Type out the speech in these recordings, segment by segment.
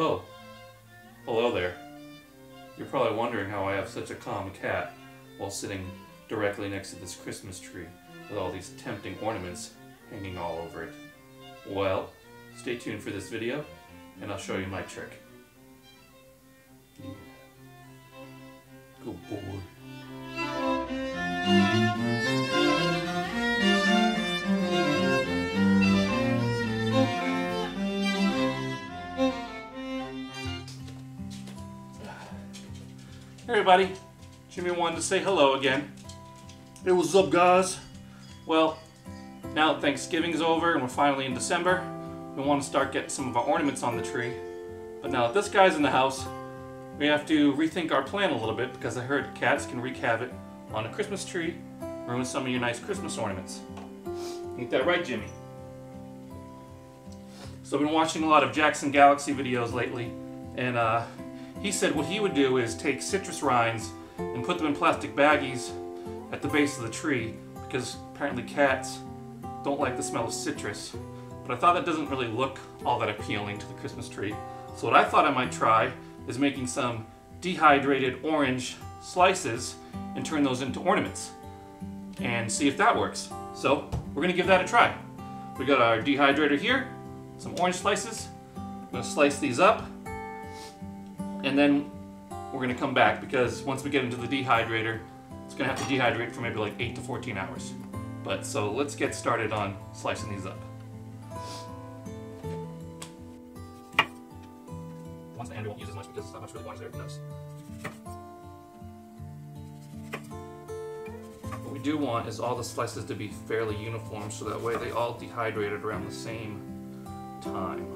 Oh, hello there. You're probably wondering how I have such a calm cat while sitting directly next to this Christmas tree with all these tempting ornaments hanging all over it. Well, stay tuned for this video and I'll show you my trick. Yeah. Good boy. Hey everybody, Jimmy wanted to say hello again. Hey, what's up guys? Well, now that Thanksgiving's over and we're finally in December, we want to start getting some of our ornaments on the tree. But now that this guy's in the house, we have to rethink our plan a little bit because I heard cats can wreak havoc on a Christmas tree, ruin some of your nice Christmas ornaments. Ain't that right, Jimmy? So I've been watching a lot of Jackson Galaxy videos lately, and he said what he would do is take citrus rinds and put them in plastic baggies at the base of the tree because apparently cats don't like the smell of citrus. But I thought that doesn't really look all that appealing to the Christmas tree. So what I thought I might try is making some dehydrated orange slices and turn those into ornaments and see if that works. So we're going to give that a try. We got our dehydrator here, some orange slices. I'm going to slice these up. And then we're going to come back because once we get into the dehydrator, it's going to have to dehydrate for maybe like 8 to 14 hours. But so let's get started on slicing these up. The ones that Andrew won't use as much because there's not much really orange there. Notice. What we do want is all the slices to be fairly uniform so that way they all dehydrated around the same time.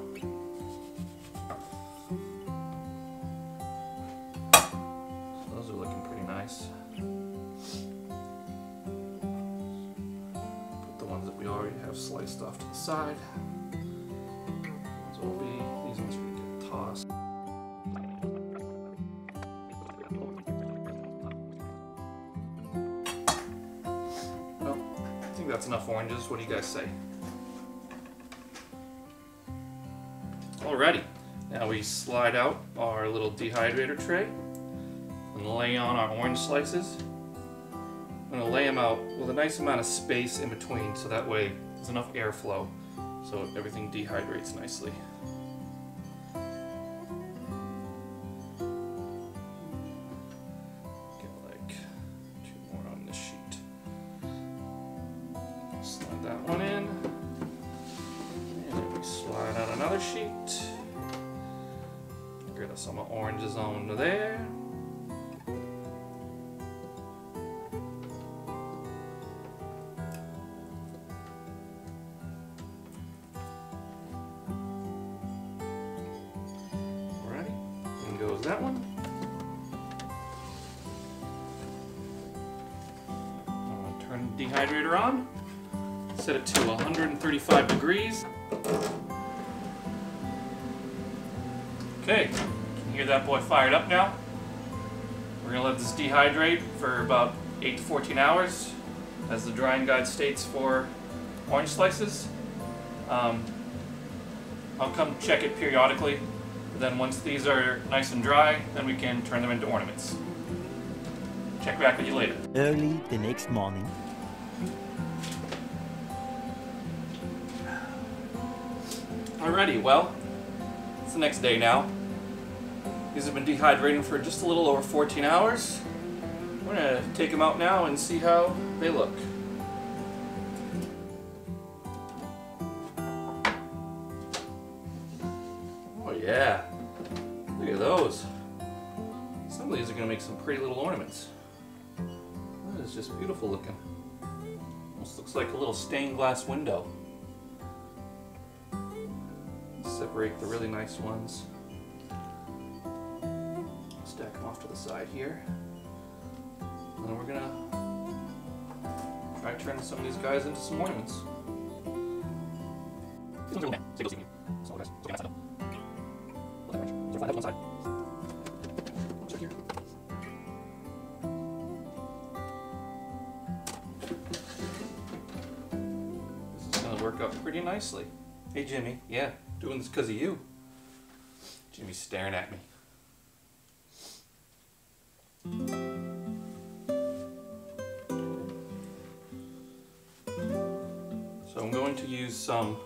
Put the ones that we already have sliced off to the side. These ones are going to get tossed. Well, I think that's enough oranges. What do you guys say? Alrighty, now we slide out our little dehydrator tray and lay on our orange slices. I'm going to lay them out with a nice amount of space in between so that way there's enough airflow so everything dehydrates nicely. Get like 2 more on this sheet. Slide that one in. And then we slide out another sheet. Get some oranges onto there. Goes that one. I'm going to turn the dehydrator on. Set it to 135 degrees. Okay, you can hear that boy fired up now. We're going to let this dehydrate for about 8 to 14 hours, as the drying guide states for orange slices. I'll come check it periodically. Then once these are nice and dry, then we can turn them into ornaments. Check back with you later. Early the next morning. Alrighty, well, it's the next day now. These have been dehydrating for just a little over 14 hours. We're going to take them out now and see how they look. Oh yeah, look at those. Some of these are going to make some pretty little ornaments. That is just beautiful looking. Almost looks like a little stained glass window. Separate the really nice ones. Stack them off to the side here. And then we're going to try turning some of these guys into some ornaments. One side. Oops, right here. This is going to work out pretty nicely. Hey Jimmy, yeah, doing this because of you. Jimmy's staring at me. So I'm going to use some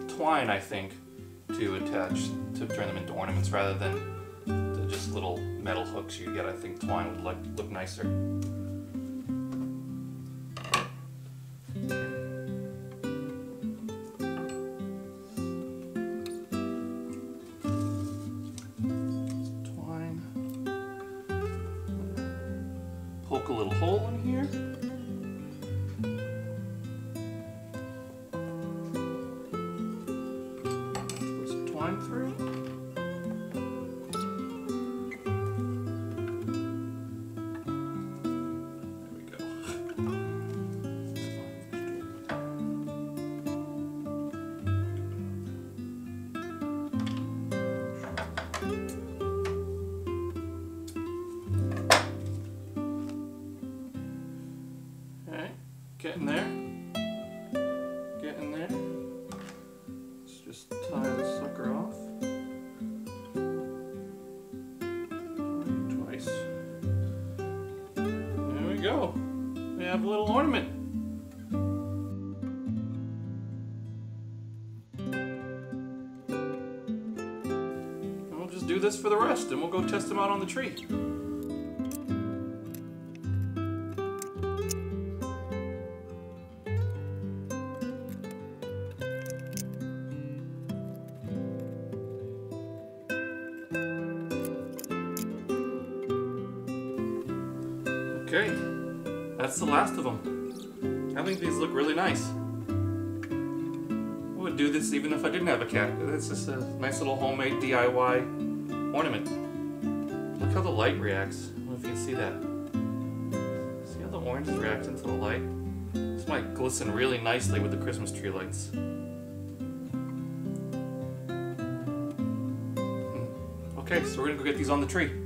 twine, I think, to attach, to turn them into ornaments rather than the just little metal hooks you get. I think twine would look nicer. Twine. Poke a little hole in here. Through. There we go. Okay, getting there. Getting there. Let's just tie this sucker off. Twice. There we go. We have a little ornament. And we'll just do this for the rest, and we'll go test them out on the tree. Okay, that's the last of them. I think these look really nice. I would do this even if I didn't have a cat. It's just a nice little homemade DIY ornament. Look how the light reacts. I don't know if you can see that. See how the orange is reacting to the light? This might glisten really nicely with the Christmas tree lights. Okay, so we're gonna go get these on the tree.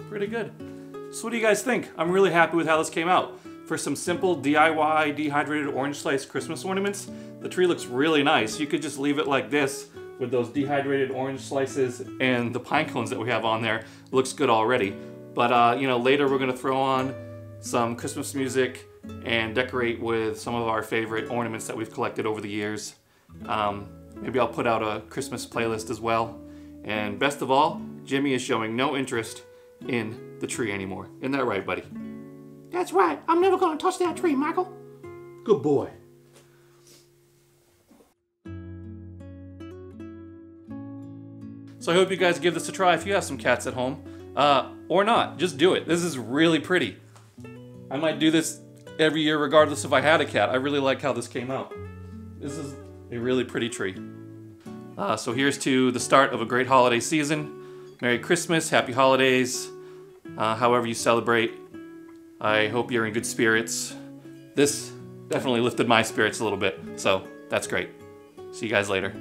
Pretty good. So what do you guys think? I'm really happy with how this came out. For some simple DIY dehydrated orange slice Christmas ornaments, the tree looks really nice. You could just leave it like this with those dehydrated orange slices and the pine cones that we have on there. It looks good already. But you know, later we're gonna throw on some Christmas music and decorate with some of our favorite ornaments that we've collected over the years. Maybe I'll put out a Christmas playlist as well. And best of all, Jimmy is showing no interest in the tree anymore. Isn't that right, buddy? That's right. I'm never going to touch that tree, Michael. Good boy. So I hope you guys give this a try if you have some cats at home. Or not. Just do it. This is really pretty. I might do this every year regardless if I had a cat. I really like how this came out. This is a really pretty tree. So here's to the start of a great holiday season. Merry Christmas, Happy Holidays, however you celebrate. I hope you're in good spirits. This definitely lifted my spirits a little bit, so that's great. See you guys later.